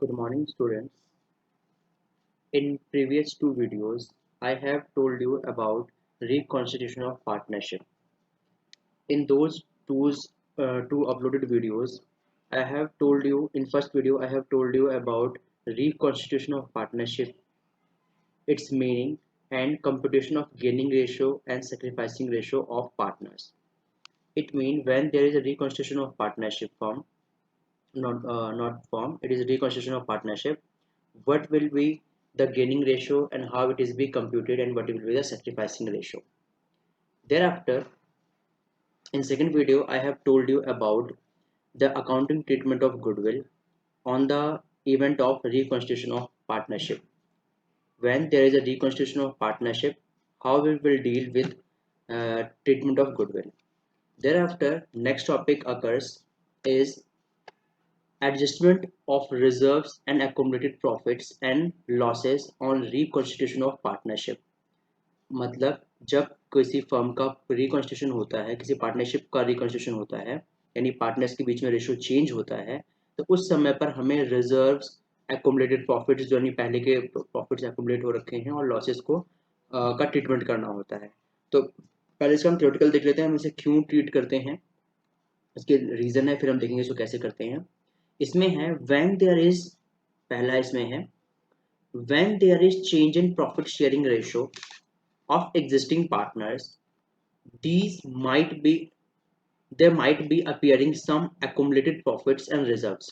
Good morning, students. In previous two videos, I have told you about reconstitution of partnership. In those two uploaded videos, I have told you in first video I have told you about reconstitution of partnership, its meaning, and computation of gaining ratio and sacrificing ratio of partners. It means when there is a reconstitution of partnership form, not form, it is a reconstitution of partnership. What will be the gaining ratio and how it is be computed and what will be the sacrificing ratio. Thereafter, in second video, I have told you about the accounting treatment of goodwill on the event of reconstitution of partnership. When there is a reconstitution of partnership, how we will deal with treatment of goodwill. Thereafter, next topic occurs is adjustment of reserves and accumulated profits and losses on reconstitution of partnership. मतलब जब किसी firm का reconstitution होता है, किसी partnership का reconstitution होता है, यानी पार्टनर्स के बीच में रेशियो चेंज होता है, तो उस समय पर हमें रिजर्व्स, एक्युमुलेटेड प्रॉफिट्स जो पहले के प्रॉफिट्स एक्युमुलेट हो रखे हैं और लॉसेस को का ट्रीटमेंट करना होता है। तो पहले इसका हम थ्योरेटिकल देख लेते हैं, हम इसे क्यों ट्रीट करते हैं, इसके रीज़न है, फिर हम देखेंगे इसको कैसे करते हैं। इसमें है व्हेन देयर इज, पहला इसमें है when there is change in profit sharing ratio of existing partners, these might be there might be appearing some accumulated profits and reserves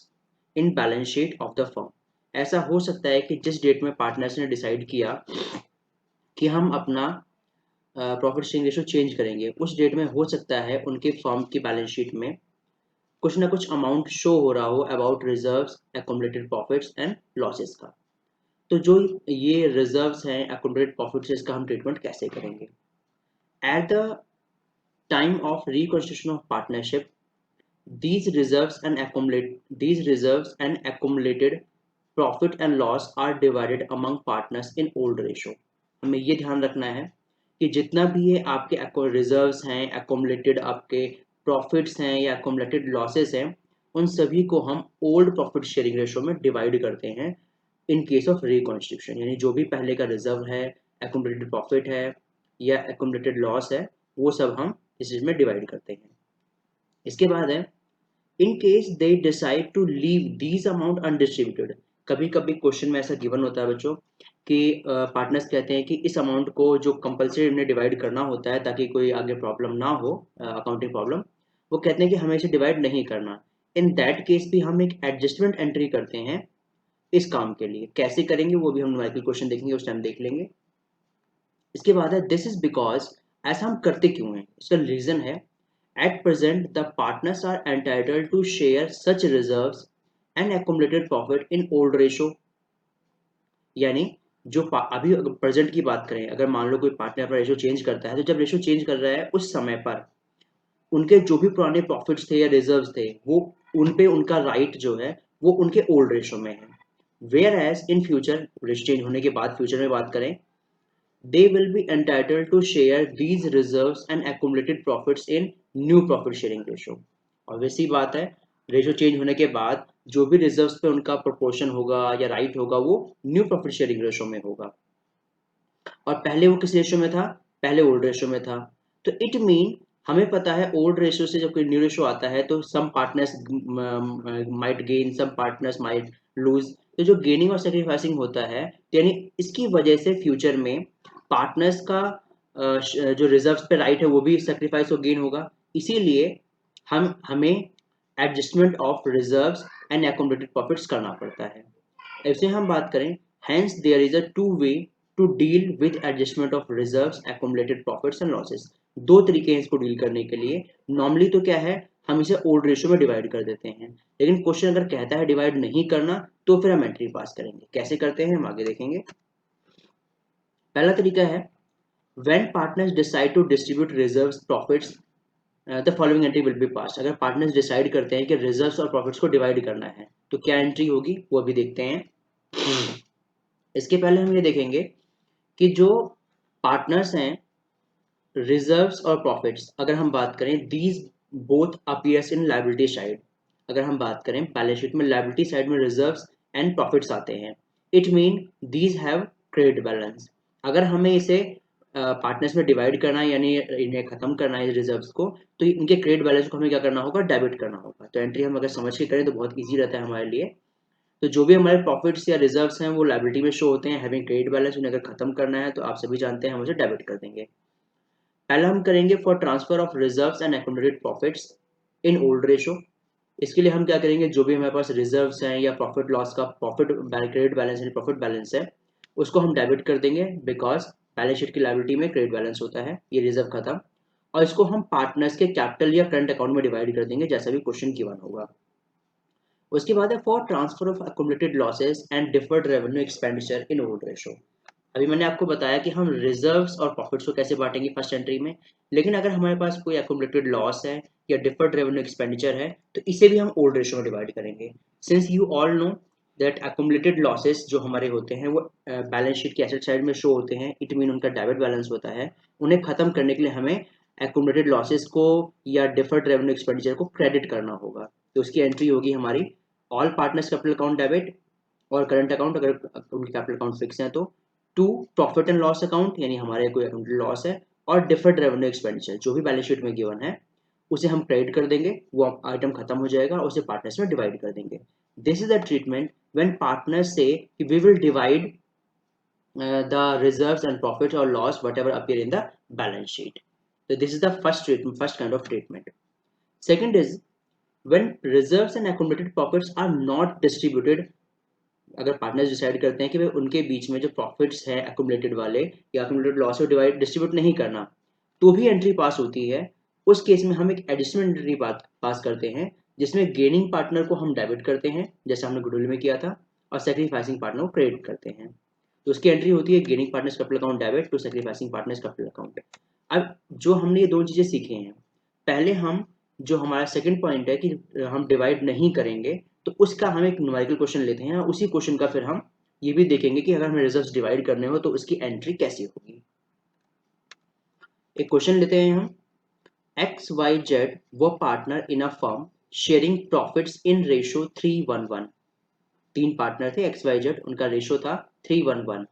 in balance sheet of the firm. ऐसा हो सकता है कि जिस date में पार्टनर्स ने decide किया कि हम अपना प्रॉफिट शेयरिंग रेशियो चेंज करेंगे, उस डेट में हो सकता है उनके फर्म की बैलेंस शीट में कुछ ना कुछ अमाउंट शो हो रहा हो about reserves, accumulated profits and losses का। तो जो ये रिजर्व्स हैं, accumulated profits, इसका हम ट्रीटमेंट कैसे करेंगे। At the time of reconstitution of partnership, these reserves and accumulated profit and loss are divided among partners in old ratio. हमें ये ध्यान रखना है कि जितना भी ये आपके रिजर्व्स हैं, accumulated आपके प्रॉफिट्स हैं या accumulated लॉसेस हैं, उन सभी को हम ओल्ड प्रॉफिट शेयरिंग रेशियो में डिवाइड करते हैं इन केस ऑफ रिकॉन्स्टिट्यूशन। यानी जो भी पहले का रिजर्व है, accumulated प्रॉफिट है या accumulated लॉस है, वो सब हम इस चीज में डिवाइड करते हैं। इसके बाद है in case they decide to leave these amount undistributed. कभी कभी क्वेश्चन में ऐसा गिवन होता है बच्चों कि पार्टनर्स कहते हैं कि इस अमाउंट को जो कंपलसरी हमने डिवाइड करना होता है ताकि कोई आगे प्रॉब्लम ना हो, अकाउंटिंग प्रॉब्लम, वो कहते हैं कि हमें इसे डिवाइड नहीं करना। इन दैट केस भी हम एक एडजस्टमेंट एंट्री करते हैं इस काम के लिए। कैसे करेंगे वो भी हम न्यूमेरिकल क्वेश्चन देखेंगे, उस टाइम देख लेंगे। इसके बाद है दिस इज बिकॉज, ऐसा हम करते क्यों हैं, इसका रीजन है at present the partners are entitled to share such reserves and accumulated profit in old ratio। यानी जो अभी अगर प्रेजेंट की बात करें, अगर मान लो कोई पार्टनर अपना रेशियो चेंज करता है, तो जब रेशियो चेंज कर रहा है उस समय पर उनके जो भी पुराने प्रॉफिट्स थे या रिजर्व्स थे, वो उन पे उनका राइट जो है वो उनके ओल्ड रेशियो में है। Whereas in future, ratio change होने के बाद फ्यूचर में बात करें, they will be entitled to share these reserves and accumulated profits in new profit sharing ratio। और वैसी बात है, रेशियो चेंज होने के बाद जो भी रिजर्व्स पे उनका प्रोपोर्शन होगा या राइट होगा वो न्यू प्रॉफिट शेयरिंग रेशियो में होगा। और पहले वो किस रेशियो में था, पहले ओल्ड रेशियो में था। तो इट मीन हमें पता है ओल्ड रेशियो से जब कोई न्यू रेशियो आता है तो सम पार्टनर्स माइट गेन, सम पार्टनर्स माइट लूज। तो जो गेनिंग और सेक्रीफाइसिंग होता है, तो यानी इसकी वजह से फ्यूचर में पार्टनर्स का जो रिजर्व्स पे राइट है वो भी सेक्रीफाइस और गेन होगा। इसीलिए हमें adjustment of reserves and accumulated profits करना पड़ता है। ऐसे हम बात करें, hence there is a two way to deal with adjustment of reserves, accumulated profits and losses. दो तरीके हैं इसको डील करने के लिए। नॉर्मली तो क्या है, हम इसे ओल्ड रेशियो में डिवाइड कर देते हैं, लेकिन क्वेश्चन अगर कहता है डिवाइड नहीं करना तो फिर हम एंट्री पास करेंगे। कैसे करते हैं हम आगे देखेंगे। पहला तरीका है when partners decide to distribute reserves profits the following entry will be pass. अगर पार्टनर्स डिसाइड करते हैं कि रिजर्व्स और प्रॉफिट्स को डिवाइड करना है तो क्या एंट्री होगी वो अभी देखते हैं। इसके पहले हम ये देखेंगे कि जो पार्टनर्स हैं, रिजर्व्स और प्रॉफिट्स, अगर हम बात करें these both appears in liability side. अगर हम बात करें बैलेंस शीट में लायबिलिटी साइड में रिजर्व्स एंड प्रॉफिट्स आते हैं। It mean these have credit balance. अगर हमें इसे पार्टनर्स में डिवाइड करना है यानी इन्हें खत्म करना है रिजर्व्स को, तो इनके क्रेडिट बैलेंस को हमें क्या करना होगा, डेबिट करना होगा। तो एंट्री हम अगर समझ के करें तो बहुत ईजी रहता है हमारे लिए। तो जो भी हमारे प्रॉफिट्स या रिजर्व्स हैं वो लायबिलिटी में शो होते हैं हैविंग क्रेडिट बैलेंस। उन्हें अगर खत्म करना है तो आप सभी जानते हैं हम उसे डेबिट कर देंगे। पहला हम करेंगे for transfer of reserves and accumulated profits in old ratio. इसके लिए हम क्या करेंगे, जो भी हमारे पास रिजर्व्स हैं या प्रॉफिट लॉस का प्रॉफिट क्रेडिट बैलेंस यानी प्रॉफिट बैलेंस है उसको हम डेबिट कर देंगे, बिकॉज बैलेंस शीट की लायबिलिटी में क्रेडिट बैलेंस होता है, ये रिजर्व खत्म। और इसको हम पार्टनर्स के कैपिटल या करंट अकाउंट में डिवाइड कर देंगे जैसा भी क्वेश्चन गिवन होगा। उसके बाद है for transfer of accumulated losses and deferred revenue expenditure in old ratio. अभी मैंने आपको बताया कि हम रिजर्व्स और प्रॉफिट्स को कैसे बांटेंगे फर्स्ट एंट्री में, लेकिन अगर हमारे पास कोई एक्युमुलेटेड लॉस है या डिफर्ड रेवेन्यू एक्सपेंडिचर है तो इसे भी हम ओल्ड रेशो में डिवाइड करेंगे। Since you all know that accumulated losses जो हमारे होते हैं वो बैलेंस शीट की एसेट साइड में शो होते हैं, इट मीन उनका डेबिट बैलेंस होता है। उन्हें खत्म करने के लिए हमें एक्युमुलेटेड लॉसेस को या डिफर्ड रेवेन्यू एक्सपेंडिचर को क्रेडिट करना होगा। तो उसकी एंट्री होगी हमारी all partners capital account debit और करंट अकाउंट अगर उनके कैपिटल अकाउंट फिक्स हैं तो, to profit and loss account यानी हमारे कोई अकाउंट लॉस है, और डिफर्ड रेवेन्यू एक्सपेंडिचर जो भी बैलेंस शीट में गिवन है उसे हम क्रेडिट कर देंगे, वो आइटम खत्म हो जाएगा और उसे पार्टनर्स में डिवाइड कर देंगे। This is the treatment when partners से we will divide the reserves and profit or loss whatever appear in the balance sheet. So this is the first treatment, first kind of treatment. Second is when reserves and accumulated profits are not distributed. अगर partners decide करते हैं कि भाई उनके बीच में जो profits है accumulated वाले या एक्युमुलेटेड लॉस को डिस्ट्रीब्यूट नहीं करना, तो भी एंट्री पास होती है। उस केस में हम एक एडिशनल एंट्री पास करते हैं जिसमें गेनिंग पार्टनर को हम डेबिट करते हैं जैसे हमने गुडविल में किया था, और सेक्रीफाइसिंग पार्टनर को क्रेडिट करते हैं। तो उसकी एंट्री होती है gaining partners capital account debit to sacrificing partners capital account. अब जो हमने ये दो चीजें सीखे हैं, पहले हम जो हमारा सेकंड पॉइंट है कि हम डिवाइड नहीं करेंगे, तो उसका हम एक न्यूमेरिकल क्वेश्चन लेते हैं और उसी क्वेश्चन का फिर हम ये भी देखेंगे कि अगर हमें रिजर्व्स डिवाइड करने हो तो उसकी एंट्री कैसी होगी। एक क्वेश्चन लेते हैं हम, XYZ वो partner in a firm sharing profits in ratio 3:1:1। तीन पार्टनर थे XYZ, उनका रेशो था 3:1:1।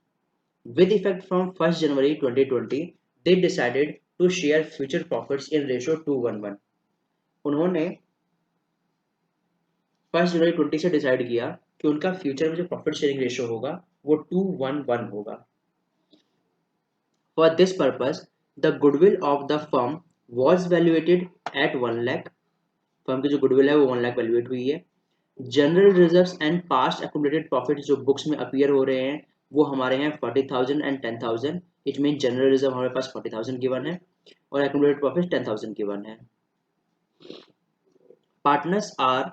With effect from 1 January 2020 they decided to share future profits in ratio 2:1:1। उन्होंने 1 जनवरी 20 से डिसाइड किया कि उनका फ्यूचर में जो प्रॉफिट शेयरिंग रेशियो होगा वो 2:1:1 होगा। For this purpose the goodwill of the firm was valuated at 1 lakh. Firm की जो गुडविल है वो 1 लाख वैल्यूएट हुई है। General reserves and past accumulated profit जो बुक्स में अपीयर हो रहे हैं वो हमारे हैं 40,000 and 10,000। It mean general reserve हमारे पास 40,000 गिवन है और एक्युमुलेटेड प्रॉफिट 10,000 गिवन है। Partners are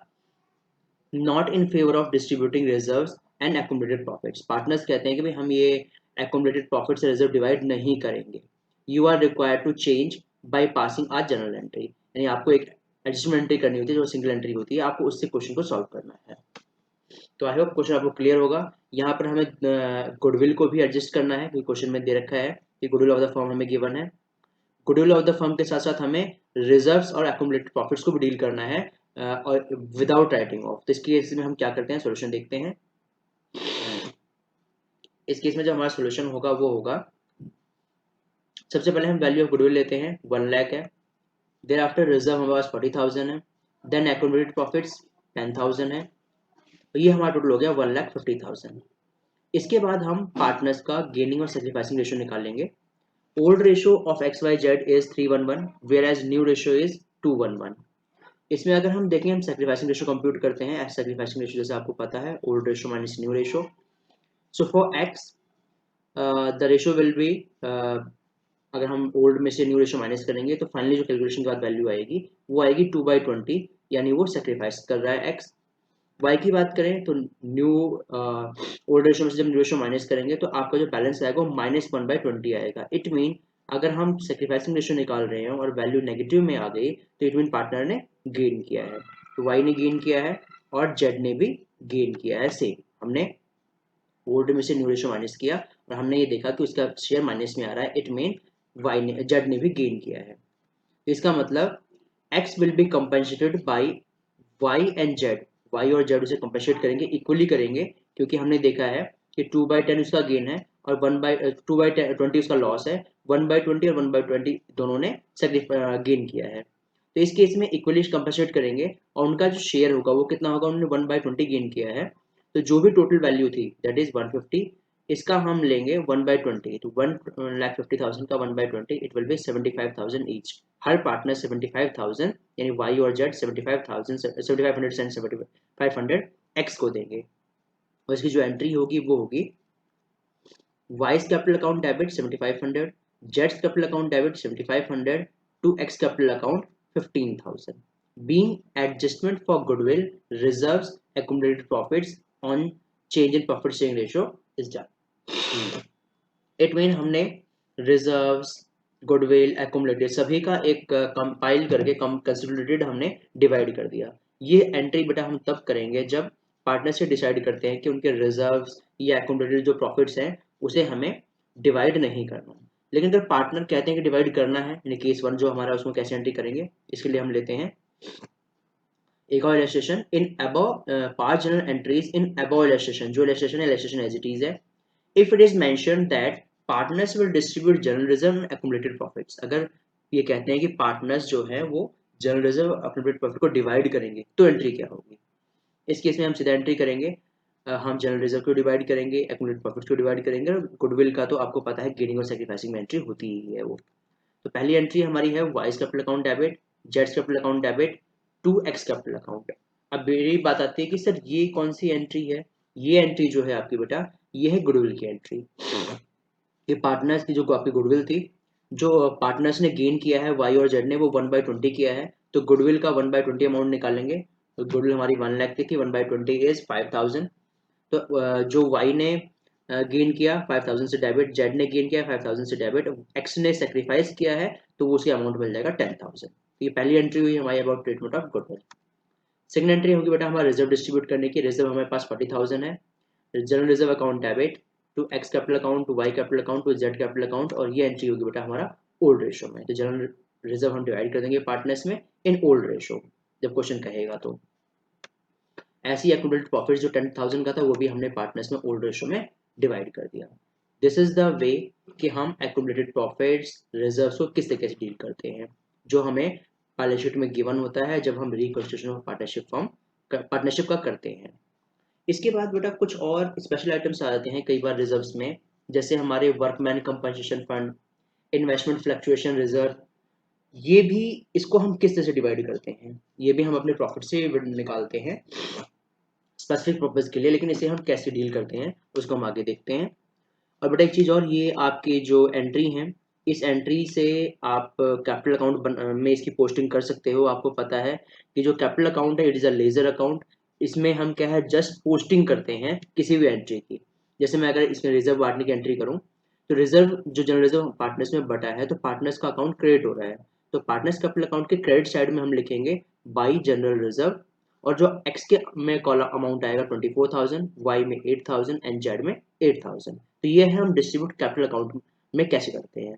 not in favour of distributing reserves and accumulated profits. Partners कहते हैं कि भाई हम ये एक्युमुलेटेड प्रॉफिट्स से रिजर्व डिवाइड नहीं करेंगे। You are required to change by passing uh general entry, यानी आपको एक एडिशनल एंट्री करनी होती है जो सिंगल एंट्री होती है, आपको उससे क्वेश्चन को सॉल्व करना है। तो आई होप क्वेश्चन आपको क्लियर होगा। यहाँ पर हमें गुडविल को भी एडजस्ट करना है क्योंकि क्वेश्चन में दे रखा है कि गुडविल ऑफ द फर्म हमें गिवन है। गुडविल ऑफ द फर्म के साथ साथ हमें रिजर्व्स और एक्युमुलेटेड प्रॉफिट्स को भी डील करना है और विदाउट राइटिंग ऑफ। तो इस केस में हम क्या करते हैं, सॉल्यूशन देखते हैं। इस केस में जो हमारा सॉल्यूशन होगा वो होगा, सबसे पहले हम वैल्यू ऑफ गुडविल लेते हैं 1 लाख है, देन आफ्टर रिजर्व हमारे पास 40,000 है, देन एक्युमुलेटेड प्रॉफिट्स 10,000 है, तो ये हमारा टोटल हो गया 1,50,000। इसके बाद हम पार्टनर्स का गेनिंग और सेक्रीफाइसिंग रेशियो निकालेंगे। Old ratio of XYZ is 3:1:1 whereas new ratio is 2:1:1। इसमें अगर हम देखें, हम सेक्रीफाइसिंग रेशियो कंप्यूट करते हैं। सेक्रीफाइसिंग रेशियो जैसे आपको पता है old ratio minus new ratio. So for X the ratio will be, अगर हम ओल्ड में से न्यू रेशियो माइनस करेंगे तो फाइनली जो कैलकुलेशन के बाद वैल्यू आएगी वो आएगी 2/20, यानी वो सेक्रीफाइस कर रहा है X। Y की बात करें तो न्यू ओल्ड रेशियो में से जब न्यू रेशियो माइनस करेंगे तो आपका जो बैलेंस आएगा वो -1/20 आएगा। इट मीन अगर हम सेक्रीफाइसिंग रेशियो निकाल रहे हैं और वैल्यू नेगेटिव में आ गई तो इट मीन पार्टनर ने गेन किया है। तो Y ने गेन किया है और Z ने भी गेन किया है। सेम हमने ओल्ड में से न्यू रेशियो माइनस किया और हमने ये देखा कि उसका शेयर माइनस में आ रहा है, इट मीन Z ने भी गेन किया है। तो इसका मतलब X will be compensated by Y and Z Y और जेड उसे कंपेंसेट करेंगे, इक्वली करेंगे, क्योंकि हमने देखा है कि 2/10 उसका गेन है और 2/20 उसका लॉस है। 1/20 और 1/20 दोनों ने गेन किया है, तो इस केस में इक्वली कंपेंसेट करेंगे और उनका जो शेयर होगा वो कितना होगा, उन्होंने 1/20 गेन किया है, तो जो भी टोटल वैल्यू थी दैट इज 150, इसका हम लेंगे 1/20, तो 1,50,000 का 1/20 it will be 75,000 each. Her partner 75,000 यानी वाई और जेड 75,000 7500 एंड 7500 एक्स को देंगे, और इसकी जो एंट्री होगी वो होगी वाइज कैपिटल अकाउंट डेबिट 7500, जेड्स capital account debit 7500 to X capital account 15,000, being adjustment for goodwill, reserves, accumulated profits on change in profit sharing ratio is done. It mean हमने रिजर्व्स, गुडविल, एक्यूमुलेटेड सभी का एक compile करके consolidated हमने divide कर दिया। ये एंट्री बेटा हम तब करेंगे जब पार्टनर से डिसाइड करते हैं कि उनके रिजर्व्स या एक्यूमुलेटेड जो प्रॉफिट्स हैं उसे हमें डिवाइड नहीं करना। लेकिन अगर पार्टनर कहते हैं कि डिवाइड करना है, यानी केस 1 जो हमारा, उसमें कैसे एंट्री करेंगे, इसके लिए हम लेते हैं एक और illustration in above 5 general entries in above illustration, जो इलस्ट्रेशन है इलस्ट्रेशन एज इट इज है। If it is mentioned that partners will distribute general reserve and accumulated profits, अगर ये कहते हैं कि पार्टनर्स जो है वो जनरल रिजर्व और एक्यूमुलेटेड प्रॉफिट को डिवाइड करेंगे, तो एंट्री क्या होगी। इस केस में हम सीधा एंट्री करेंगे, हम जनरल रिजर्व को डिवाइड करेंगे, एक्यूमुलेटेड प्रॉफिट को डिवाइड करेंगे, और गुडविल का तो आपको पता है गेनिंग और सैक्रिफाइसिंग में एंट्री होती ही है वो। तो पहली एंट्री हमारी है वाइज कैपिटल अकाउंट डेबिट, जेड्स capital account debit to X capital account. अब मेरी बात आती है कि सर ये कौन सी एंट्री है, ये एंट्री जो है आपकी बेटा ये है गुडविल की एंट्री। ये पार्टनर्स की जो आपकी गुडविल थी, जो पार्टनर्स ने गेन किया है वाई और जेड ने, वो 1/20 किया है, तो गुडविल का 1/20 अमाउंट निकालेंगे। तो गुडविल हमारी 1 लाख की थी, 1/20 इज 5,000। तो जो वाई ने गेन किया 5,000 से डेबिट, जेड ने गेन किया 5,000 से डेबिट, एक्स ने सेक्रीफाइस किया है, तो वो उसकी अमाउंट मिल जाएगा 10,000। ये पहली एंट्री हुई हमारी about treatment of goodwill. Second entry होगी बेटा हमारा रिजर्व डिस्ट्रीब्यूट करने की। रिजर्व हमारे पास 40,000 है, general reserve account debit to X capital account to Y capital account to Z capital account, और ये एंट्री होगी बेटा हमारा ओल्ड रेशो में। तो जनरल रिजर्व हम डिवाइड कर देंगे पार्टनर्स में इन ओल्ड रेशो, जब क्वेश्चन कहेगा तो। ऐसी एक्यूमुलेटेड प्रॉफिट जो 10,000 का था वो भी हमने पार्टनर्स में ओल्ड रेशो में डिवाइड कर दिया। दिस इज द वे कि हम एक्यूमुलेटेड प्रॉफिट्स रिजर्व्स को किस तरीके से डील करते हैं, जो हमें बैलेंस शीट में गिवन होता है जब हम रिकंस्ट्रक्शन ऑफ पार्टनरशिप का करते हैं। इसके बाद बेटा कुछ और स्पेशल आइटम्स आ जाते हैं कई बार रिजर्व्स में, जैसे हमारे workman compensation fund, investment fluctuation reserve. ये भी, इसको हम किस तरह से डिवाइड करते हैं, ये भी हम अपने प्रॉफिट से निकालते हैं स्पेसिफिक पर्पज के लिए, लेकिन इसे हम कैसे डील करते हैं उसको हम आगे देखते हैं। और बेटा एक चीज़ और, ये आपकी जो एंट्री है, इस एंट्री से आप कैपिटल अकाउंट में इसकी पोस्टिंग कर सकते हो। आपको पता है कि जो कैपिटल अकाउंट है it is a ledger account, इसमें हम क्या है जस्ट पोस्टिंग करते हैं किसी भी एंट्री की। जैसे मैं अगर इसमें रिजर्व बांटने की एंट्री करूँ, तो रिजर्व जो जनरल रिजर्व पार्टनर्स में बटा है, तो पार्टनर्स का अकाउंट क्रेडिट हो रहा है, तो पार्टनर्स कैपिटल अकाउंट के क्रेडिट साइड में हम लिखेंगे बाई जनरल रिजर्व, और जो एक्स के में कॉलम अमाउंट आएगा 24,000, वाई में 8,000 एंड जेड में 8,000। तो ये है हम डिस्ट्रीब्यूट कैपिटल अकाउंट में कैसे करते हैं।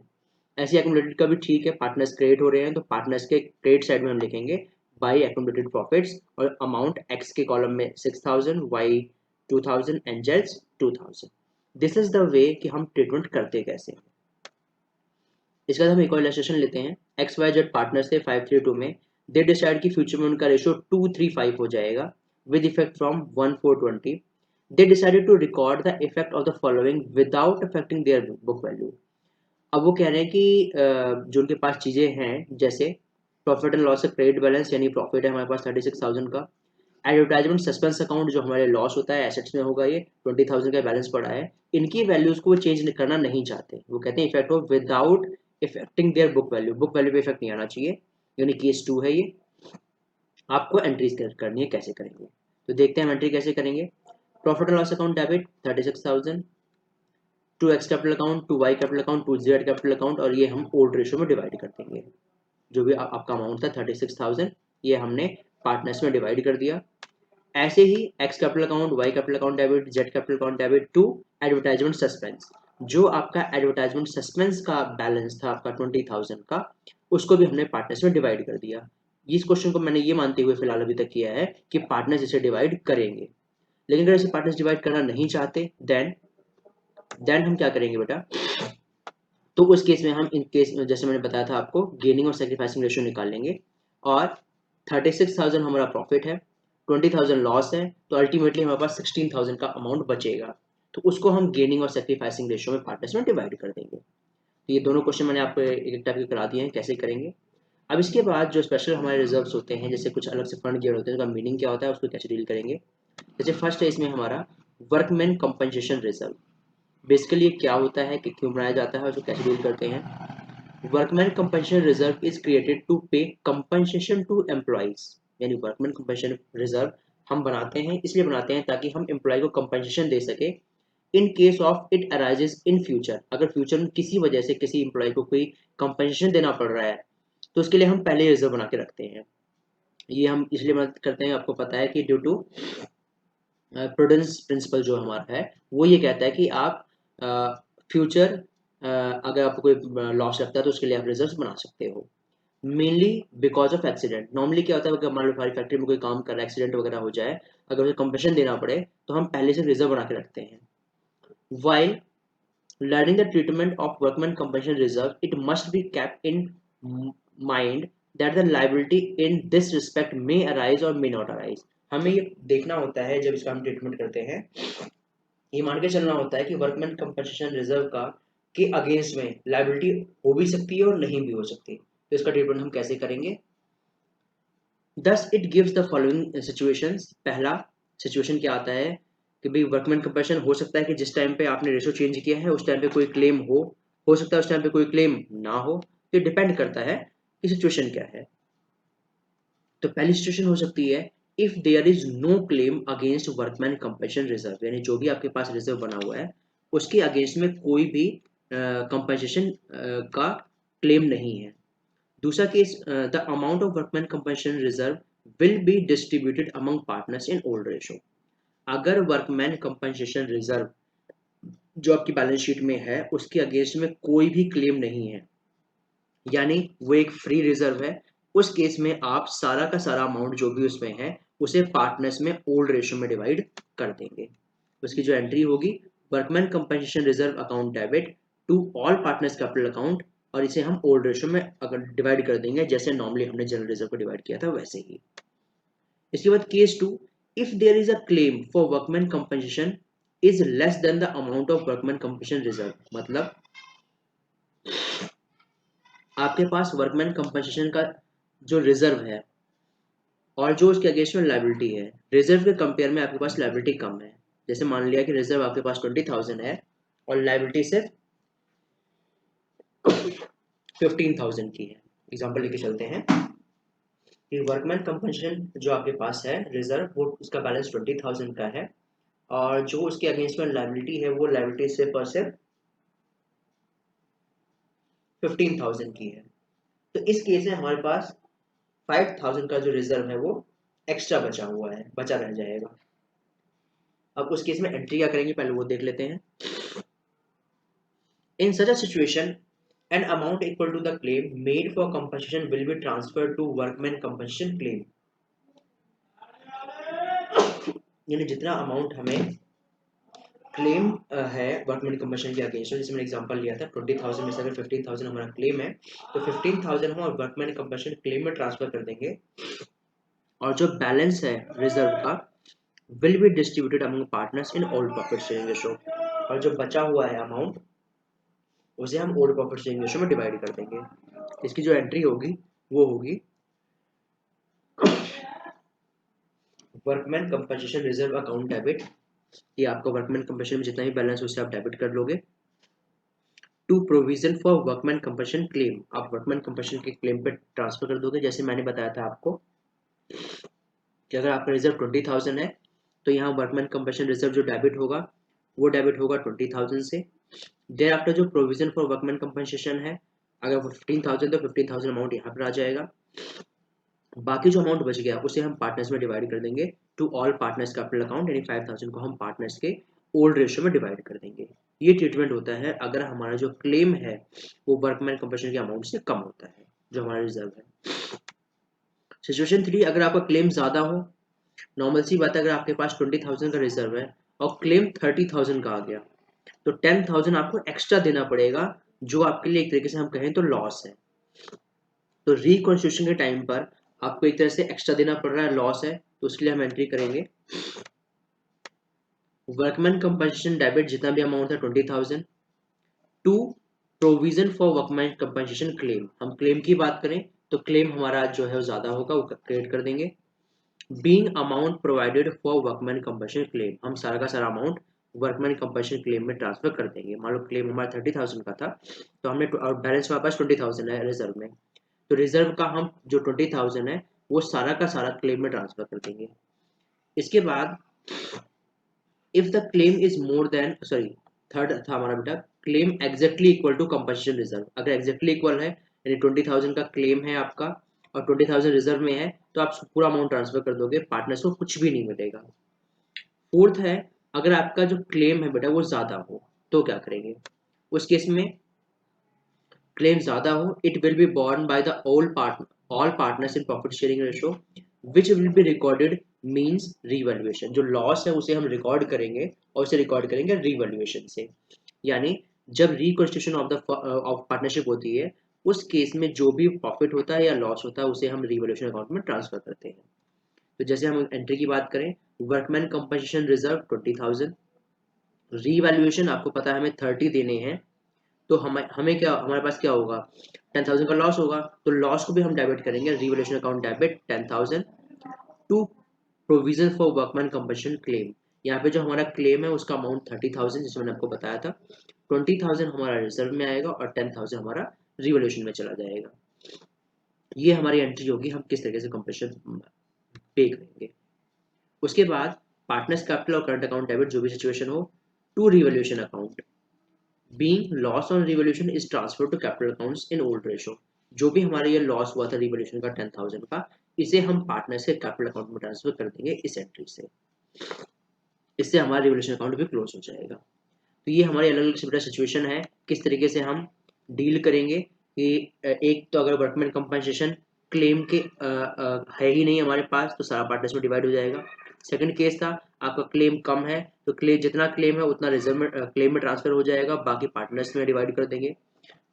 ऐसे एक्यूमुलेटेड का भी ठीक है, पार्टनर्स क्रेडिट हो रहे हैं तो पार्टनर्स के क्रेडिट साइड में हम लिखेंगे बाई एक्यूमुलेटेड प्रॉफिट्स, और अमाउंट एक्स के कॉलम में 6,000, वाई 2,000 एंड जेड्स 2,000। दिस इज द वे कि हम ट्रीटमेंट करते कैसे हैं। इसके बाद हम एक और इलस्ट्रेशन लेते हैं। एक्स वाई जेड पार्टनर्स थे 532 में, दे डिसाइड कि फ्यूचर में उनका रेशियो 2:3:5 हो जाएगा with effect from 1/4/20। They decided to record the effect of the following without affecting their book value. अब वो कह रहे हैं कि जो उनके पास चीज़ें हैं, जैसे प्रॉफिट एंड लॉस का क्रेडिट बैलेंस, यानी प्रॉफिट है हमारे पास 36,000 का, एडवर्टाइजमेंट सस्पेंस अकाउंट जो हमारे लॉस होता है एसेट्स में होगा, ये 20,000 का बैलेंस पड़ा है, इनकी वैल्यूज को वो चेंज करना नहीं चाहते। वो कहते हैं इफेक्ट हो without effecting their book value, book value पे इफेक्ट नहीं आना चाहिए, यानी केस 2 है ये। आपको एंट्रीज करनी है, कैसे करेंगे तो देखते हैं हम एंट्री कैसे करेंगे। Profit and loss account debit 36,000 to X capital account to Y capital account to Z capital account, और ये हम ओल्ड रेशियो में डिवाइड कर देंगे। जो भी आपका अमाउंट था 36,000, ये हमने पार्टनर्स में डिवाइड कर दिया। ऐसे ही X capital account, Y capital account debit, Z capital account debit to advertisement suspense, जो आपका एडवर्टाइजमेंट सस्पेंस का बैलेंस था आपका 20,000 का, उसको भी हमने पार्टनर्स में डिवाइड कर दिया। इस क्वेश्चन को मैंने ये मानते हुए फिलहाल अभी तक किया है कि पार्टनर्स इसे डिवाइड करेंगे, लेकिन अगर इसे पार्टनर्स डिवाइड करना नहीं चाहते देन हम क्या करेंगे बेटा, तो उस केस में हम इन केस जैसे मैंने बताया था आपको गेनिंग और सेक्रीफाइसिंग रेशियो निकाल लेंगे, और 36,000 हमारा प्रॉफिट है, 20,000 लॉस है, तो अल्टीमेटली हमारे पास 16,000 का अमाउंट बचेगा, तो उसको हम गेनिंग और सेक्रीफाइसिंग रेशियो में पार्टनर्स में डिवाइड कर देंगे। तो ये दोनों क्वेश्चन मैंने आपको एक एक टाइप के करा दिए हैं कैसे करेंगे। अब इसके बाद जो स्पेशल हमारे रिजर्व्स होते हैं, जैसे कुछ अलग से फंड गियर होते हैं, उसका मीनिंग क्या होता है, उसको कैसे डील करेंगे। जैसे फर्स्ट है इसमें हमारा वर्कमैन कंपनसेशन रिजर्व। बेसिकली ये क्या होता है, कि क्यों बनाया जाता है, उसको कैसे डील करते हैं। Workman compensation reserve is created to pay compensation to employees, यानी वर्कमैन कंपनसेशन रिजर्व हम बनाते हैं, इसलिए बनाते हैं ताकि हम एम्प्लॉय को कंपनसेशन दे सके in case of it arises in future. अगर फ्यूचर में किसी वजह से किसी एम्प्लॉय को कोई कंपनसेशन देना पड़ रहा है, तो उसके लिए हम पहले रिजर्व बना के रखते हैं। ये हम इसलिए मदद करते हैं, आपको पता है कि ड्यू टू प्रूडेंस प्रिंसिपल जो हमारा है वो ये कहता है कि आप फ्यूचर अगर आपको कोई लॉस लगता है तो उसके लिए आप रिजर्व बना सकते हो। Mainly because of accident, normally क्या होता है, अगर मान लो हमारी फैक्ट्री में कोई काम कर रहा है, एक्सीडेंट वगैरह हो जाए, अगर उसे कंपनसेशन देना पड़े तो हम पहले से रिजर्व बना के रखते हैं। While learning the treatment of workman compensation reserve, it must be kept in mind that the liability in this respect may arise or may not arise। हमें ये देखना होता है जब इसका हम ट्रीटमेंट करते हैं, ये मान के चलना होता है कि वर्कमैन कंपनसेशन रिजर्व का के अगेंस्ट में लाइबिलिटी हो भी सकती है और नहीं भी हो सकती, तो इसका ट्रीटमेंट हम कैसे करेंगे। Thus it gives the following situations. पहला सिचुएशन क्या आता है कि भाई वर्कमैन कंपनसेशन हो सकता है कि जिस टाइम पे आपने रेशो चेंज किया है उस टाइम पे कोई क्लेम हो सकता है उस टाइम पे कोई क्लेम ना हो, तो डिपेंड करता है कि सिचुएशन क्या है। तो पहली सिचुएशन हो सकती है if there is no claim against workman compensation reserve, यानी जो भी आपके पास रिजर्व बना हुआ है उसके अगेंस्ट में कोई भी कंपनसेशन का क्लेम नहीं है। दूसरा case, the amount of workman compensation reserve will be distributed among partners in old ratio. अगर वर्कमैन कंपनसेशन रिजर्व जो आपकी बैलेंस शीट में है उसके अगेंस्ट में कोई भी क्लेम नहीं है, यानी वो एक फ्री रिजर्व है, उस केस में आप सारा का सारा अमाउंट जो भी उसमें है उसे पार्टनर्स में ओल्ड रेशो में डिवाइड कर देंगे। उसकी जो एंट्री होगी, workman compensation reserve account debit to all partners capital account, और इसे हम ओल्ड रेशो में अगर डिवाइड कर देंगे जैसे नॉर्मली हमने जनरल रिजर्व को डिवाइड किया था वैसे ही। इसके बाद case two, if there is a claim for workman compensation is less than the amount of workman compensation reserve, मतलब आपके पास वर्कमैन कंपनसेशन का जो रिजर्व है और जो उसके अगेंस्ट में लाइबिलिटी है, रिजर्व के कंपेयर में आपके पास लाइबिलिटी कम है। जैसे मान लिया कि रिजर्व आपके पास 20,000 है और लाइबिलिटी सिर्फ 15,000 की है। एग्जाम्पल लेके चलते हैं कि वर्कमैन कंपनसेशन जो आपके पास है रिजर्व, वो उसका बैलेंस 20,000 का है और जो उसके अगेंस्ट में लाइबिलिटी है वो लाइबिलिटी सिर्फ और सिर्फ 15,000 की है। तो इस केस में हमारे पास 5,000 का जो रिजर्व है वो एक्स्ट्रा बचा हुआ है, बचा रह जाएगा। अब उस केस में एंट्री क्या करेंगे पहले वो देख लेते हैं। In such a situation an amount equal to the claim made for compensation will be transferred to workman compensation claim, यानी जितना अमाउंट हमें क्लेम है वर्कमैन कंपनसेशन के अगेंस्ट में, जैसे मैंने एग्जांपल लिया था 20,000 में से अगर 15,000 हमारा क्लेम है तो 15,000 हम वर्कमैन कंपनसेशन क्लेम में ट्रांसफर कर देंगे, और जो बैलेंस है रिजर्व का will be distributed among partners in old profit sharing ratio, और जो बचा हुआ है अमाउंट उसे हम ओल्ड प्रॉफिट शेयरिंग रेशो में डिवाइड कर देंगे। इसकी जो एंट्री होगी वो होगी workman compensation reserve account debit, ये आपका वर्कमैन कंपनसेशन में जितना भी बैलेंस उसे आप डेबिट कर लोगे, to provision for workman compensation claim, आप वर्कमैन कंपनसेशन के क्लेम पे ट्रांसफर कर दोगे। जैसे मैंने बताया था आपको कि अगर आपका रिजर्व 20,000 है तो यहाँ वर्कमैन कंपनसेशन रिजर्व जो डेबिट होगा वो डेबिट होगा 20,000 से। देयर आफ्टर जो प्रोविजन फॉर वर्कमैन कंपनसेशन है, अगर वो 15,000 तो 15,000 अमाउंट यहाँ पर आ जाएगा, बाकी जो अमाउंट बच गया उसे हम पार्टनर्स में डिवाइड कर देंगे to all partners capital account, यानी 5,000 को हम पार्टनर्स के ओल्ड रेशियो में डिवाइड कर देंगे। ये ट्रीटमेंट होता है अगर हमारा जो क्लेम है वो वर्कमैन कंपनसेशन के अमाउंट से कम होता है जो हमारा रिजर्व है। सिचुएशन 3, अगर आपका क्लेम ज़्यादा हो, नॉर्मल सी बात है, अगर आपके पास 20,000 का रिजर्व है और क्लेम 30,000 का आ गया, तो 10,000 आपको एक्स्ट्रा देना पड़ेगा, जो आपके लिए एक तरीके से हम कहें तो लॉस है। तो रिकॉन्स्टिट्यूशन के टाइम पर आपको एक तरह से एक्स्ट्रा देना पड़ रहा है, लॉस है, तो उसके लिए हम एंट्री करेंगे वर्कमैन कंपनसेशन डेबिट जितना भी अमाउंट है 20,000 to provision for workman compensation claim. हम क्लेम की बात करें तो क्लेम हमारा जो है वो ज़्यादा होगा, वो क्रिएट कर देंगे। Being amount provided for workman compensation claim, हम सारा का सारा अमाउंट वर्कमैन कंपनसेशन क्लेम में ट्रांसफर कर देंगे। मान लो क्लेम हमारा 30,000 का था, तो हमने बैलेंस हमारे पास 20,000 है रिजर्व में, तो रिजर्व का हम जो 20,000 है वो सारा का सारा क्लेम में ट्रांसफर कर देंगे। इसके बाद if the claim is more than, sorry third था हमारा बेटा, claim exactly equal to compensation reserve. अगर एग्जैक्टली इक्वल है यानी 20,000 का क्लेम है आपका और 20,000 रिजर्व में है, तो आप पूरा अमाउंट ट्रांसफर कर दोगे, पार्टनर्स को कुछ भी नहीं मिलेगा। फोर्थ है, अगर आपका जो क्लेम है बेटा वो ज्यादा हो, तो क्या करेंगे उस केस में? क्लेम ज्यादा हो, it will be borne by the all partners in profit sharing ratio which will be recorded means revaluation। जो लॉस है उसे हम रिकॉर्ड करेंगे और उसे रिकॉर्ड करेंगे रिवैल्यूएशन से। यानी जब रिकॉन्स्टिट्यूशन ऑफ पार्टनरशिप होती है, उस केस में जो भी प्रॉफिट होता है या लॉस होता है उसे हम रिवैल्यूएशन अकाउंट में ट्रांसफर करते हैं। तो जैसे हम एंट्री की बात करें, वर्कमैन कंपनसेशन रिजर्व 20,000, रीवैल्यूएशन आपको पता है हमें 30 देने हैं, तो हमें क्या, हमारे पास क्या होगा, 10,000 का लॉस होगा, तो लॉस को भी हम डेबिट करेंगे, revaluation account debit 10,000 to provision for workman compensation claim. यहाँ पे जो हमारा क्लेम है उसका अमाउंट 30,000 जिसमें मैंने आपको बताया था, 20,000 हमारा रिजर्व में आएगा और 10,000 हमारा रिवैल्यूएशन में चला जाएगा। ये हमारी एंट्री होगी, हम किस तरीके से कंपनसेशन पे करेंगे। उसके बाद पार्टनर्स कैपिटल और करंट अकाउंट डेबिट जो भी सिचुएशन हो, to revaluation account being loss on revaluation is transfer to capital accounts in old ratio. जो भी हमारा ये लॉस हुआ था रिवैल्यूएशन का 10,000 का, इसे हम पार्टनर्स के कैपिटल अकाउंट में ट्रांसफर कर देंगे इस एंट्री से। इससे हमारा रिवैल्यूएशन अकाउंट भी क्लोज हो जाएगा। तो ये हमारी अलग अलग सिचुएशन है, किस तरीके से हम डील करेंगे कि एक तो अगर वर्कमैन कंपनसेशन क्लेम के है ही नहीं हमारे पास, तो सारा पार्टनर्स में डिवाइड हो जाएगा। सेकंड केस था आपका क्लेम कम है, तो क्लेम जितना क्लेम है उतना रिजर्व में क्लेम में ट्रांसफर हो जाएगा, बाकी पार्टनर्स में डिवाइड कर देंगे।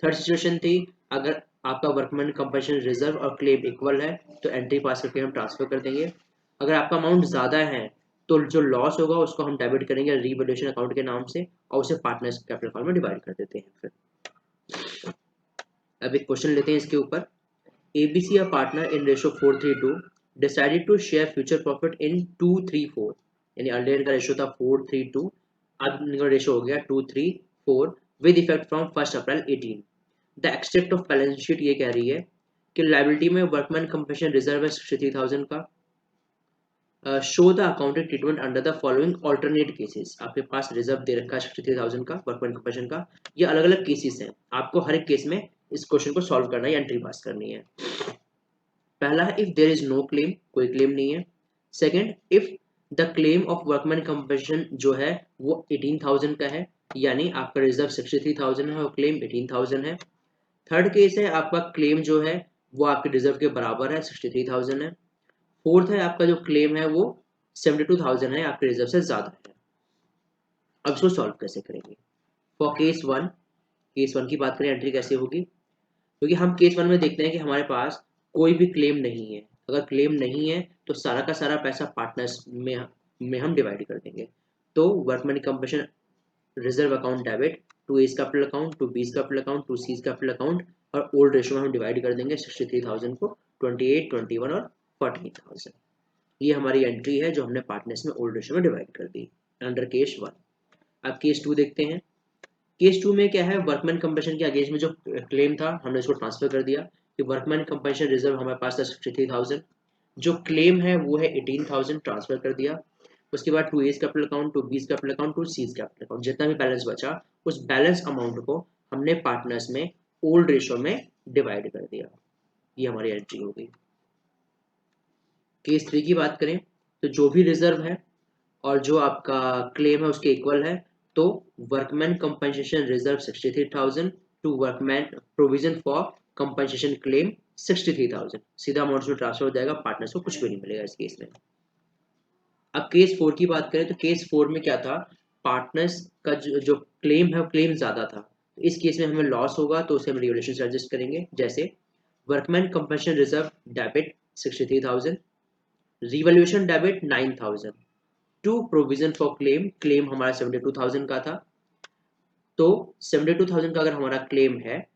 थर्ड सिचुएशन थी अगर आपका वर्कमैन कंपनसेशन रिजर्व और क्लेम इक्वल है, तो एंट्री पास करके हम ट्रांसफर कर देंगे। अगर आपका अमाउंट ज़्यादा है, तो जो लॉस होगा उसको हम डेबिट करेंगे रिवैल्यूएशन अकाउंट के नाम से और उसे पार्टनर्स कैपिटल अकाउंट में डिवाइड कर देते हैं। फिर अब एक क्वेश्चन लेते हैं इसके ऊपर। ABC, a partner in ratio 4:3:2, decided to share future profit in 2:3:4। यानी अर्लियर का रेशियो था 4:3:2, अब इनका रेशियो हो गया 2:3:4 with effect from 1 April 18। The extract of balance sheet ये कह रही है कि लायबिलिटी में वर्कमैन कंपनसेशन रिजर्व है 63,000 का। Show the accounting treatment under the following alternate cases. आपके पास रिजर्व दे रखा है 63,000 का वर्कमैन कंपनसेशन का, ये अलग अलग केसेस हैं, आपको हर एक केस में इस क्वेश्चन को सॉल्व करना है, एंट्री पास करनी है। पहला है if there is no claim, कोई क्लेम नहीं है। Second, if the claim of workman compensation जो है वो 18,000 का है, यानी आपका रिजर्व 63,000 है और क्लेम 18,000 है। थर्ड केस है आपका क्लेम जो है वो आपके रिजर्व के बराबर है, 63,000 है। फोर्थ है आपका जो क्लेम है वो 72,000 है, आपके रिजर्व से ज्यादा है। अब इसको सॉल्व कैसे करेंगे? फॉर केस वन की बात करें, एंट्री कैसे होगी? क्योंकि हम केस वन में देखते हैं कि हमारे पास कोई भी क्लेम नहीं है। अगर क्लेम नहीं है तो सारा का सारा पैसा पार्टनर्स में हम डिवाइड कर देंगे। तो workman compensation reserve account debit to A's capital account, to B's capital account, to C's capital account, और ओल्ड रेशियो में हम डिवाइड कर देंगे 63,000 को 28, 21 और 14,000। ये हमारी एंट्री है जो हमने पार्टनर्स में ओल्ड रेशियो में डिवाइड कर दी अंडर केस वन। अब केस टू देखते हैं। केस टू में क्या है, वर्कमैन कंपनसेशन के अगेंस्ट में जो क्लेम था हमने उसको ट्रांसफर कर दिया कि वर्कमैन कंपनसेशन रिजर्व हमारे पास था 63,000, जो क्लेम है वो है 18,000, ट्रांसफर कर दिया। उसके बाद to A's capital account, to B's capital account, to C's capital account, जितना भी बैलेंस बचा उस बैलेंस अमाउंट को हमने पार्टनर्स में ओल्ड रेशियो में डिवाइड कर दिया। ये हमारी एंट्री हो गई। केस थ्री की बात करें तो जो भी रिजर्व है और जो आपका क्लेम है उसके इक्वल है, तो workman compensation reserve 63,000 to workman provision for compensation claim 63,000 सीधा अमाउंट में ट्रांसफर हो जाएगा, पार्टनर्स को कुछ भी नहीं मिलेगा इस केस में। अब केस 4 की बात करें तो केस 4 में क्या था, पार्टनर्स का जो क्लेम है वो क्लेम ज्यादा था, तो इस केस में हमें लॉस होगा तो उसे हम रेगुलेशन से एडजस्ट करेंगे। जैसे workman compensation reserve debit 63,000, revaluation debit 9,000, to provision for claim, claim हमारा 72,000 का था, तो 72,000 का अगर हमारा क्लेम है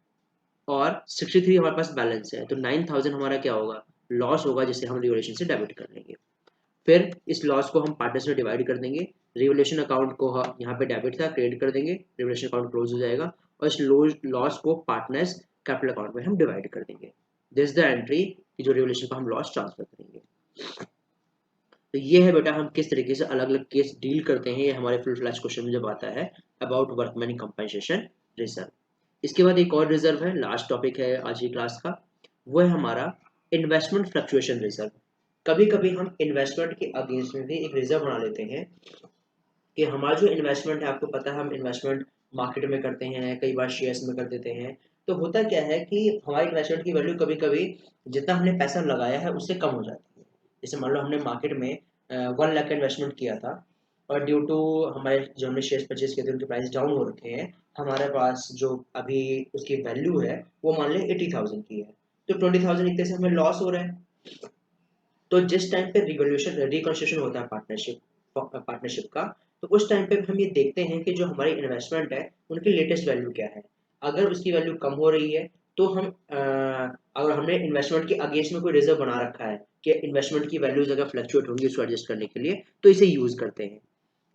और 63 हमारे पास बैलेंस है, तो 9,000 हमारा क्या होगा, लॉस होगा, जिसे हम रिवैल्यूएशन से डेबिट कर लेंगे। फिर इस लॉस को हम पार्टनर्स में डिवाइड कर देंगे, रिवैल्यूएशन अकाउंट को यहाँ पे डेबिट था क्रेडिट कर देंगे, रिवैल्यूएशन अकाउंट क्लोज हो जाएगा और इस लॉस को पार्टनर्स कैपिटल अकाउंट में हम डिवाइड कर देंगे। दिस द एंट्री कि जो रिवैल्यूएशन को हम लॉस ट्रांसफर करेंगे। तो ये है बेटा हम किस तरीके से अलग अलग केस डील करते हैं, ये हमारे फुल फ्लैश क्वेश्चन में जब आता है अबाउट वर्कमैन कंपनसेशन रिजर्व। इसके बाद एक और रिजर्व है, लास्ट टॉपिक है आज की क्लास का, वो है हमारा इन्वेस्टमेंट फ्लक्चुएशन रिजर्व। कभी कभी हम इन्वेस्टमेंट के अगेंस्ट में भी एक रिजर्व बना लेते हैं कि हमारा जो इन्वेस्टमेंट है, आपको पता है हम इन्वेस्टमेंट मार्केट में करते हैं, कई बार शेयर्स में कर देते हैं, तो होता क्या है कि हमारी इन्वेस्टमेंट की वैल्यू कभी कभी जितना हमने पैसा लगाया है उससे कम हो जाती है। जैसे मान लो हमने मार्केट में 1 लाख का इन्वेस्टमेंट किया था और ड्यू टू हमारे जो हमने शेयर्स परचेज किए थे उनके प्राइस डाउन हो रखे हैं, हमारे पास जो अभी उसकी वैल्यू है वो मान लें 80,000 की है, तो 20,000 एक तरह से हमें लॉस हो रहा है। तो जिस टाइम पे रिवोल्यूशन रिकंस्ट्रक्शन होता है पार्टनरशिप का, तो उस टाइम पे हम ये देखते हैं कि जो हमारी इन्वेस्टमेंट है उनकी लेटेस्ट वैल्यू क्या है। अगर उसकी वैल्यू कम हो रही है तो हम अगर हमने इन्वेस्टमेंट के अगेंस्ट में कोई रिजर्व बना रखा है कि इन्वेस्टमेंट की वैल्यूज अगर फ्लक्चुएट होंगी उसको एडजस्ट करने के लिए, तो इसे यूज करते हैं।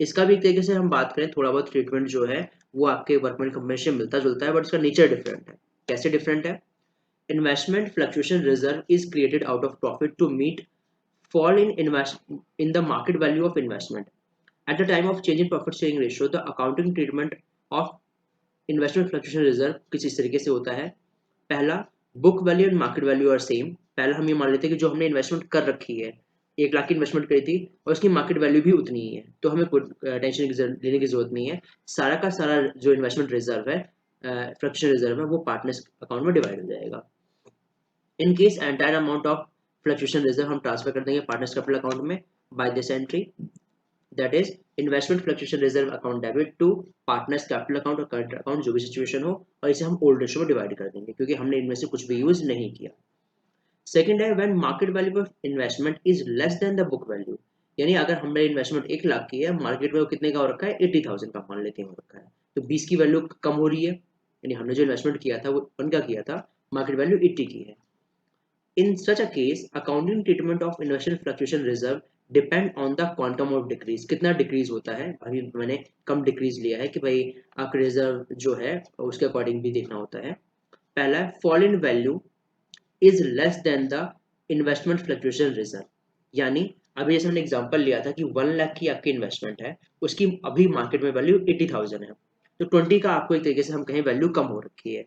इसका भी एक तरीके से हम बात करें, थोड़ा बहुत ट्रीटमेंट जो है वो आपके वर्कमैन कंपनसेशन से मिलता जुलता है, बट उसका नेचर डिफरेंट है। कैसे डिफरेंट है? Investment fluctuation reserve is created out of profit to meet fall in the market value of investment. At the time of change in profit sharing ratio, the accounting treatment of investment fluctuation reserve कुछ इस तरीके से होता है। पहला, book value and market value are same. पहला हम ये मान लेते हैं कि जो हमने इन्वेस्टमेंट कर रखी है, 1 लाख की इन्वेस्टमेंट करी थी और उसकी मार्केट वैल्यू भी उतनी ही है, तो हमें टेंशन लेने की जरूरत नहीं है। सारा का सारा जो इन्वेस्टमेंट रिजर्व है, फ्लक्चुएशन रिजर्व है, वो पार्टनर्स अकाउंट में डिवाइड हो जाएगा। In case entire amount of fluctuation reserve हम ट्रांसफर कर देंगे पार्टनर्स कैपिटल अकाउंट में by this entry, that is investment fluctuation reserve account debit to partners capital account और करंट अकाउंट जो भी सिचुएशन हो, और इसे हम ओल्ड रेशियो में डिवाइड कर देंगे क्योंकि हमने इनमें से कुछ भी यूज नहीं किया। सेकंड है when market value of investment is less than the book value, यानी अगर हमने इन्वेस्टमेंट 1 लाख की है, मार्केट में वो कितने का हो रखा है, 80,000 का मान लेते हैं हो रखा है, तो 20 की वैल्यू कम हो रही है, यानी हमने जो इन्वेस्टमेंट किया था वो 1 का किया था, मार्केट वैल्यू 80 की है। In such a case, accounting treatment of investment fluctuation reserve depend on the quantum of decrease। कितना डिक्रीज होता है, अभी मैंने कम डिक्रीज लिया है कि भाई आपका रिजर्व जो है उसके अकॉर्डिंग भी देखना होता है। पहला है fall in value is less than the investment fluctuation reserve, यानी अभी जैसे हमने एग्जांपल लिया था कि 1 लाख की आपकी इन्वेस्टमेंट है, उसकी अभी मार्केट में वैल्यू 80,000 है, तो 20 का आपको एक तरीके से हम कहें वैल्यू कम हो रखी है।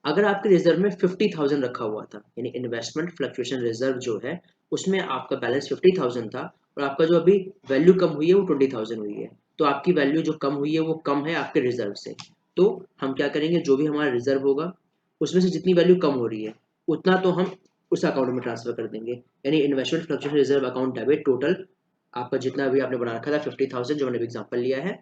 अगर आपके रिजर्व में 50,000 रखा हुआ था, यानी इन्वेस्टमेंट फ्लक्चुएशन रिजर्व जो है उसमें आपका बैलेंस 50,000 था और आपका जो अभी वैल्यू कम हुई है वो 20,000 हुई है, तो आपकी वैल्यू जो कम हुई है वो कम है आपके रिजर्व से। तो हम क्या करेंगे, जो भी हमारा रिजर्व होगा उसमें से जितनी वैल्यू कम हो रही है उतना तो हम उस अकाउंट में ट्रांसफर कर देंगे, यानी investment fluctuation reserve account debit total आपका जितना भी आपने बना रखा था 50,000 जो मैंने एग्जाम्पल लिया है,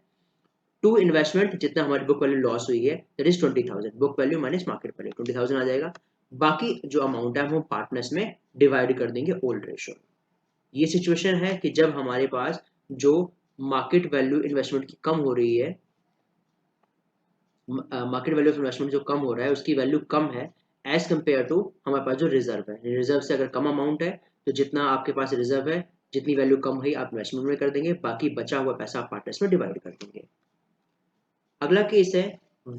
टू इन्वेस्टमेंट जितना हमारी बुक वैल्यू लॉस हुई है that is 20,000, book value minus market value 20,000 आ जाएगा। बाकी जो अमाउंट है हम पार्टनर्स में डिवाइड कर देंगे ओल्ड रेशियो। ये सिचुएशन है कि जब हमारे पास जो मार्केट वैल्यू इन्वेस्टमेंट की कम हो रही है, मार्केट वैल्यू ऑफ इन्वेस्टमेंट जो कम हो रहा है उसकी वैल्यू कम है एज कम्पेयर टू हमारे पास जो रिजर्व है। रिजर्व से अगर कम अमाउंट है तो जितना आपके पास रिजर्व है, जितनी वैल्यू कम हुई आप इन्वेस्टमेंट में कर देंगे, बाकी बचा हुआ पैसा आप पार्टनर्स में डिवाइड कर देंगे। अगला केस है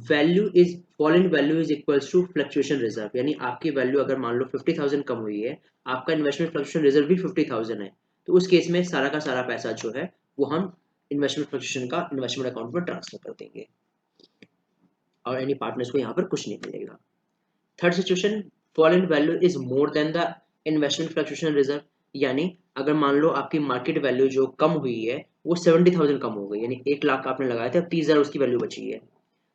value is fall in value is equals to fluctuation reserve, यानी आपकी वैल्यू अगर मान लो 50,000 कम हुई है, आपका इन्वेस्टमेंट फ्लक्चुएशन रिजर्व भी 50,000 है, तो उस केस में सारा का सारा पैसा जो है वो हम इन्वेस्टमेंट फ्लक्चुएशन का इन्वेस्टमेंट अकाउंट में ट्रांसफर कर देंगे और एनी पार्टनर्स को यहाँ पर कुछ नहीं मिलेगा। Third situation, fall in value is more then the investment fluctuation reserve, यानी अगर मान लो आपकी मार्केट वैल्यू जो कम हुई है वो 70,000 कम हो गई, यानी 1 लाख आपने लगाया था, 30,000 उसकी वैल्यू बची है,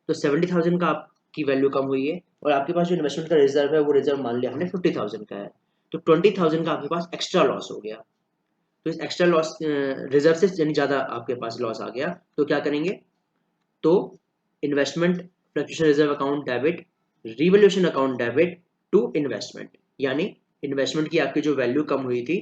तो 70,000 का आपकी वैल्यू कम हुई है, और आपके पास जो इन्वेस्टमेंट का रिजर्व है वो रिजर्व मान लिया हमने 50,000 का है, तो 20,000 का आपके पास एक्स्ट्रा लॉस हो गया। तो इस एक्स्ट्रा लॉस रिजर्व से यानी ज़्यादा आपके पास लॉस आ गया, तो क्या करेंगे, तो investment fluctuation reserve account debit, revolution account debit to investment, यानी इन्वेस्टमेंट की आपकी जो वैल्यू कम हुई थी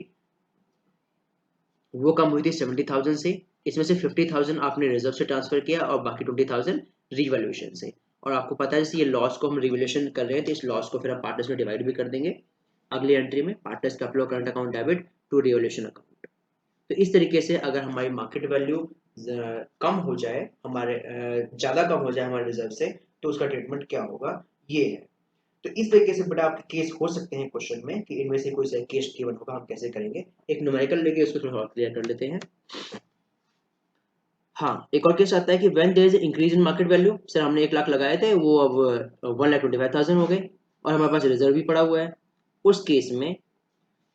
वो कम हुई थी 70,000 से, इसमें से 50,000 आपने रिजर्व से ट्रांसफर किया और बाकी 20,000 रिवोल्यूशन से। और आपको पता है जैसे ये लॉस को हम रिवोल्यूशन कर रहे हैं तो इस लॉस को फिर हम पार्टनर्स में डिवाइड भी कर देंगे अगली एंट्री में, पार्टनर्स कैपिटल और current account debit to revolution account. तो इस तरीके से अगर हमारी मार्केट वैल्यू कम हो जाए, हमारे ज़्यादा कम हो जाए हमारे रिजर्व से, तो उसका ट्रीटमेंट क्या होगा, ये है। तो इस तरीके से बेटा आपके केस हो सकते हैं क्वेश्चन में कि इनमें से कोई सा केस गिवन होगा, हम कैसे करेंगे, एक न्यूमेरिकल लेके उसको थोड़ा और क्लियर कर लेते हैं। हाँ, एक और केस आता है कि when there is increase in market value, sir हमने 1 लाख लगाए थे वो अब 1,25,000 हो गए और हमारे पास रिजर्व भी पड़ा हुआ है। उस केस में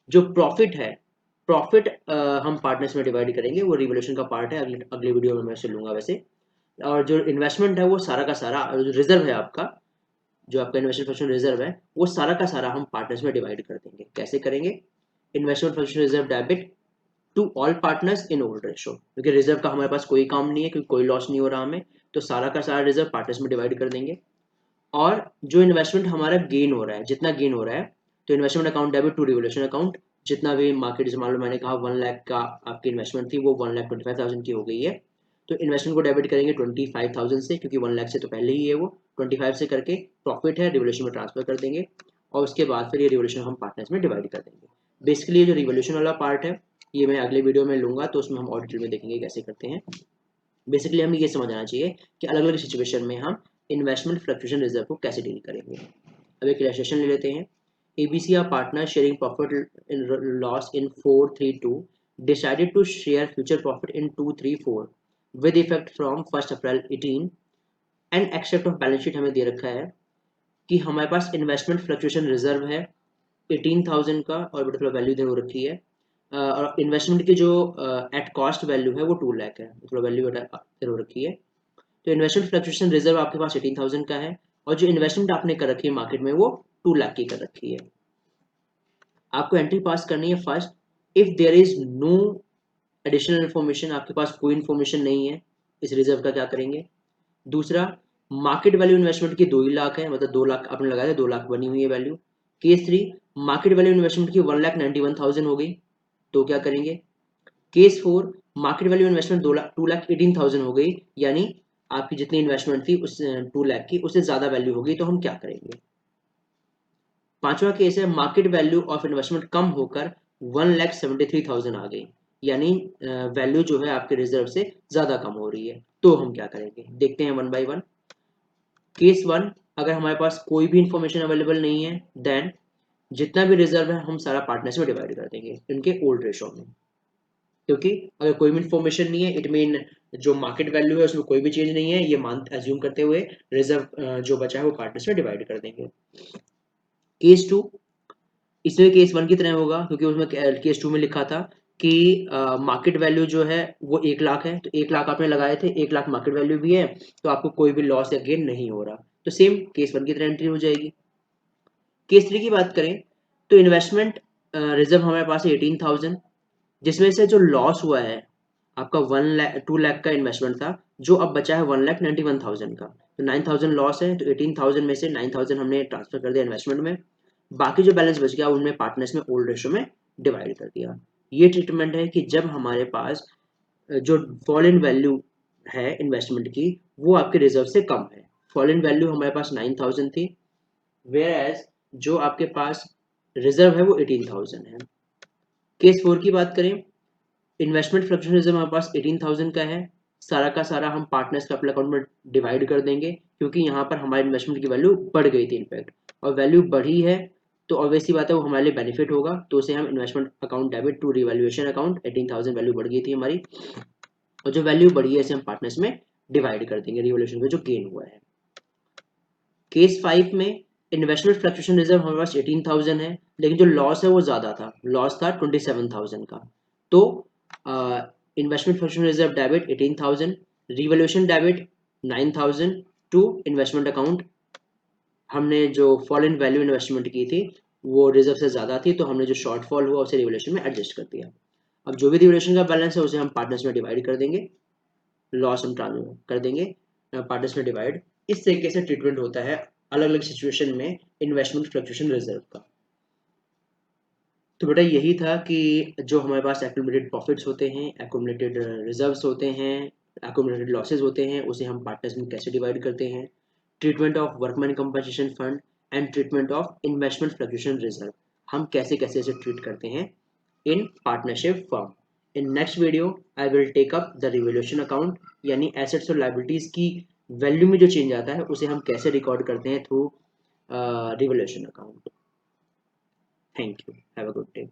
जो प्रॉफिट है, प्रॉफिट हम पार्टनर्स में डिवाइड करेंगे, वो रिवोल्यूशन का पार्ट है, अगले अगले वीडियो में मैं उसे लूंगा वैसे। और जो इन्वेस्टमेंट है वो सारा का सारा, जो रिजर्व है आपका, जो आपका इन्वेस्टमेंट फंक्शन रिजर्व है, वो सारा का सारा हम पार्टनर्स में डिवाइड कर देंगे। कैसे करेंगे, investment function reserve debit to all partners in old ratio, क्योंकि रिजर्व का हमारे पास कोई काम नहीं है, क्योंकि कोई लॉस नहीं हो रहा हमें, तो सारा का सारा रिजर्व पार्टनर्स में डिवाइड कर देंगे। और जो इन्वेस्टमेंट हमारा गेन हो रहा है, जितना गेन हो रहा है, तो investment account debit to revolution account, जितना भी मार्केट, जैसे मान लो मैंने कहा 1 लाख का आपकी इन्वेस्टमेंट थी वो 1,25,000 की हो गई है, तो इन्वेस्टमेंट को डेबिट करेंगे 25,000 से, क्योंकि 1 लाख से तो पहले ही है वो, 25 से करके प्रॉफिट है रिवोल्यूशन में ट्रांसफर कर देंगे और उसके बाद फिर ये रिवोल्यूशन हम पार्टनर्स में डिवाइड कर देंगे। बेसिकली ये जो रिवोल्यूशन वाला पार्ट है ये मैं अगले वीडियो में लूंगा, तो उसमें हम और डिटेल में देखेंगे कैसे करते हैं। बेसिकली हमें ये समझ आना चाहिए कि अलग अलग सिचुएशन में हम इन्वेस्टमेंट फ्लक्चुएशन रिजर्व को कैसे डील करेंगे। अब एक इलस्ट्रेशन ले लेते हैं। ABC are partners sharing profit in loss in 432 decided to share future profit in 234 with effect from 1st April 18 and except of balance sheet हमें दे रखा है कि हमारे पास इन्वेस्टमेंट फ्लक्चुएशन रिजर्व है 18,000 का और बेटा थोड़ा वैल्यू इधर हो रखी है, और इन्वेस्टमेंट की जो एट कॉस्ट वैल्यू है वो 2 लाख है, थोड़ा वैल्यू इधर हो रखी है। तो इन्वेस्टमेंट फ्लक्चुएशन रिजर्व आपके पास 18,000 का है और जो इन्वेस्टमेंट आपने कर रखी है मार्केट में वो 2 लाख की कर रखी है। आपको एंट्री पास करनी है first, if there is no additional information, आपके पास कोई इन्फॉर्मेशन नहीं है इस रिजर्व का, क्या करेंगे। दूसरा, मार्केट वैल्यू इन्वेस्टमेंट की 2 ही लाख है, मतलब 2 लाख आपने लगाया 2 लाख बनी हुई है value. Case 3, market value investment की 1,91,000 हो गई, तो क्या करेंगे। केस 4, मार्केट वैल्यू इन्वेस्टमेंट 2,18,000 हो गई, यानी आपकी जितनी इन्वेस्टमेंट थी उस 2 लाख की उससे ज्यादा वैल्यू हो गई, तो हम क्या करेंगे। पांचवा केस है मार्केट वैल्यू ऑफ इन्वेस्टमेंट कम होकर 1,73,000 आ गई, यानी वैल्यू जो है आपके रिजर्व से ज्यादा कम हो रही है, तो हम क्या करेंगे, देखते हैं वन बाय वन। केस 1, अगर हमारे पास कोई भी इंफॉर्मेशन अवेलेबल नहीं है देन जितना भी रिजर्व है हम सारा पार्टनर्स में डिवाइड कर देंगे इनके ओल्ड रेशो में, क्योंकि अगर कोई भी इंफॉर्मेशन नहीं है इट मीन जो मार्केट वैल्यू है उसमें कोई भी चेंज नहीं है, ये मान एज्यूम करते हुए रिजर्व जो बचा है वो पार्टनर्स में डिवाइड कर देंगे। केस 2, इसमें केस 1 की तरह होगा, क्योंकि उसमें केस 2 में लिखा था कि मार्केट वैल्यू जो है वो 1 लाख है, तो 1 लाख आपने लगाए थे, 1 लाख मार्केट वैल्यू भी है, तो आपको कोई भी लॉस या गेन नहीं हो रहा, तो सेम केस 1 की तरह एंट्री हो जाएगी। केस 3 की बात करें तो इन्वेस्टमेंट रिजर्व हमारे पास है 18,000, जिसमें से जो लॉस हुआ है आपका 2 लाख का इन्वेस्टमेंट था, जो अब बचा है 1,91,000 का, तो 9,000 लॉस है, तो 18,000 में से 9,000 हमने ट्रांसफर कर दिया इन्वेस्टमेंट में, बाकी जो बैलेंस बच गया उनमें पार्टनर्स में ओल्ड रेशो में डिवाइड कर दिया। ये ट्रीटमेंट है कि जब हमारे पास जो फॉल इन वैल्यू है इन्वेस्टमेंट की वो आपके रिजर्व से कम है। फॉल इन वैल्यू हमारे पास 9,000 थी, वेयर एज जो आपके पास रिजर्व है वो 18,000 है। केस 4 की बात करें, इन्वेस्टमेंट फ्लक्चुएशन रिजर्व हमारे पास 18,000 का है, सारा का सारा हम पार्टनर्स कैपिटल अकाउंट में डिवाइड कर देंगे, क्योंकि यहाँ पर हमारे इन्वेस्टमेंट की वैल्यू बढ़ गई थी इनफैक्ट, और वैल्यू बढ़ी है तो ऑब्वियस सी बात है वो हमारे लिए बेनिफिट होगा, तो उसे हम investment account debit to revaluation account, 18,000 value बढ़ गई थी हमारी, और जो वैल्यू बढ़ी है इसे हम पार्टनर्स में डिवाइड कर देंगे रिवॉल्यूशन में जो गेन हुआ है। केस 5 में इन्वेस्टमेंट फ्लक्चुएशन रिजर्व हमारे पास 18,000 है, लेकिन जो लॉस है वो ज्यादा था, लॉस था 27,000 का, तो investment fluctuation reserve debit 18,000, revolution debit 9,000 to investment account हमने जो फॉल इन वैल्यू इन्वेस्टमेंट की थी वो रिजर्व से ज़्यादा थी, तो हमने जो शॉर्टफॉल हुआ उसे रिवोल्यूशन में एडजस्ट कर दिया। अब जो भी रिवोल्यूशन का बैलेंस है उसे हम पार्टनर्स में डिवाइड कर देंगे, लॉस हम कर देंगे पार्टनर्स में डिवाइड। इस तरीके से ट्रीटमेंट होता है अलग अलग सिचुएशन में इन्वेस्टमेंट फ्लक्चुएशन रिजर्व का। तो बेटा यही था कि जो हमारे पास एक्यूमुलेटेड प्रॉफिट्स होते हैं, एक्यूमुलेटेड रिजर्व्स होते हैं, एक्यूमुलेटेड लॉसेस होते हैं, उसे हम पार्टनर्स में कैसे डिवाइड करते हैं, treatment of workman compensation fund and treatment of investment fluctuation reserve, हम कैसे कैसे इसे ट्रीट करते हैं in partnership firm. In next video I will take up the revolution account, यानी एसेट्स और लायबिलिटीज की वैल्यू में जो चेंज आता है उसे हम कैसे रिकॉर्ड करते हैं through revolution account. Thank you, have a good day.